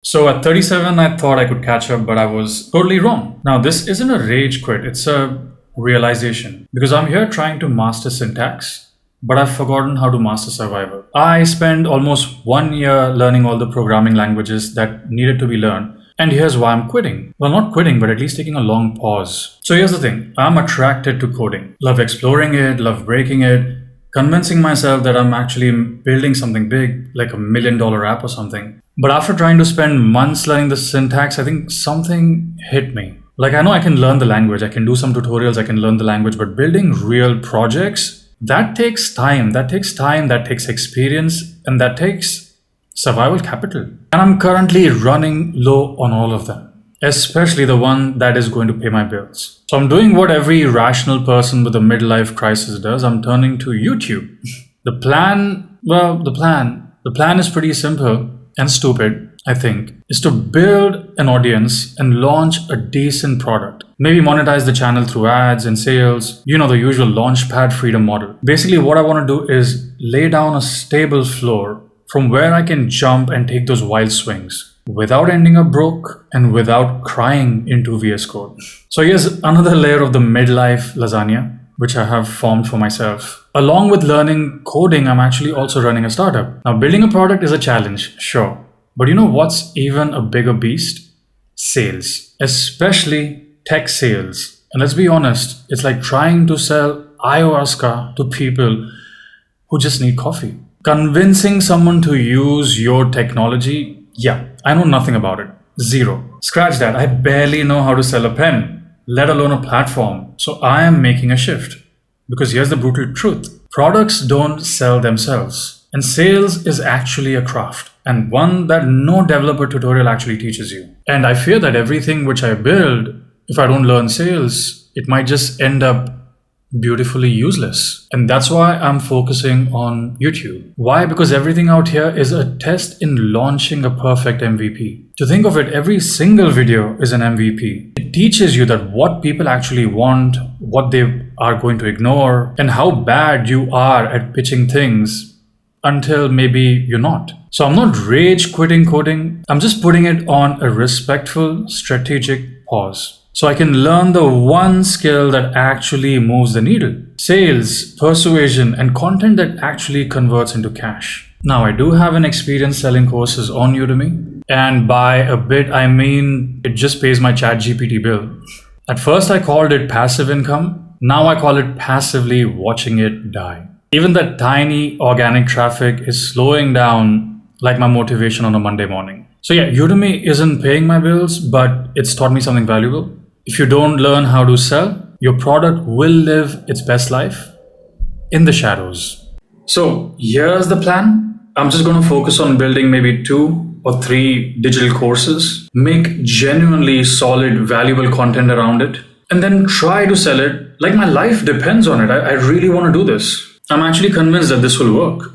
So at 37, I thought I could catch up, but I was totally wrong. Now, this isn't a rage quit, it's a realization. Because I'm here trying to master syntax, but I've forgotten how to master survival. I spent almost 1 year learning all the programming languages that needed to be learned. And here's why I'm quitting. Well, not quitting, but at least taking a long pause. So here's the thing, I'm attracted to coding. Love exploring it, love breaking it, convincing myself that I'm actually building something big, like $1 million app or something. But after trying to spend months learning the syntax, I think something hit me. Like, I know I can learn the language, I can do some tutorials, I can learn the language, but building real projects, that takes time, that takes experience, and that takes survival capital. And I'm currently running low on all of them, especially the one that is going to pay my bills. So I'm doing what every rational person with a midlife crisis does. I'm turning to YouTube. The plan is pretty simple and stupid, I think, is to build an audience and launch a decent product. Maybe monetize the channel through ads and sales, the usual launchpad freedom model. Basically, what I want to do is lay down a stable floor from where I can jump and take those wild swings without ending up broke and without crying into VS Code. So here's another layer of the midlife lasagna, which I have formed for myself. Along with learning coding, I'm actually also running a startup. Now, building a product is a challenge, sure. But you know what's even a bigger beast? Sales, especially tech sales. And let's be honest, it's like trying to sell ayahuasca to people who just need coffee. Convincing someone to use your technology, yeah, I know nothing about it. Zero. Scratch that. I barely know how to sell a pen, let alone a platform. So I am making a shift. Because here's the brutal truth. Products don't sell themselves. And sales is actually a craft, and one that no developer tutorial actually teaches you. And I fear that everything which I build, if I don't learn sales, it might just end up beautifully useless. And that's why I'm focusing on YouTube. Why? Because everything out here is a test in launching a perfect MVP. To think of it, every single video is an MVP. It teaches you that what people actually want, what they are going to ignore, and how bad you are at pitching things until maybe you're not. So I'm not rage quitting coding. I'm just putting it on a respectful, strategic pause. So I can learn the one skill that actually moves the needle. Sales, persuasion, and content that actually converts into cash. Now, I do have an experience selling courses on Udemy. And by a bit, I mean it just pays my ChatGPT bill. At first, I called it passive income. Now I call it passively watching it die. Even that tiny organic traffic is slowing down like my motivation on a Monday morning. So yeah, Udemy isn't paying my bills, but it's taught me something valuable. If you don't learn how to sell, your product will live its best life in the shadows. So here's the plan. I'm just going to focus on building maybe 2 or 3 digital courses, make genuinely solid, valuable content around it, and then try to sell it like my life depends on it. I really want to do this. I'm actually convinced that this will work.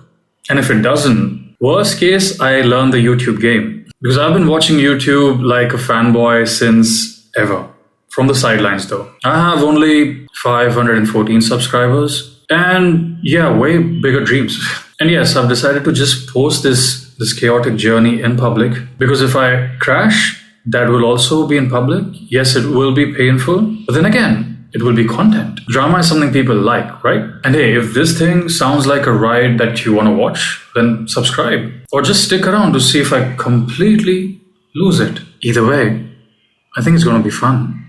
And if it doesn't, worst case, I learn the YouTube game. Because I've been watching YouTube like a fanboy since ever. From the sidelines though. I have only 514 subscribers. And yeah, way bigger dreams. And yes, I've decided to just post this chaotic journey in public. Because if I crash, that will also be in public. Yes, it will be painful. But then again, it will be content. Drama is something people like, right? And hey, if this thing sounds like a ride that you want to watch, then subscribe. Or just stick around to see if I completely lose it. Either way, I think it's going to be fun.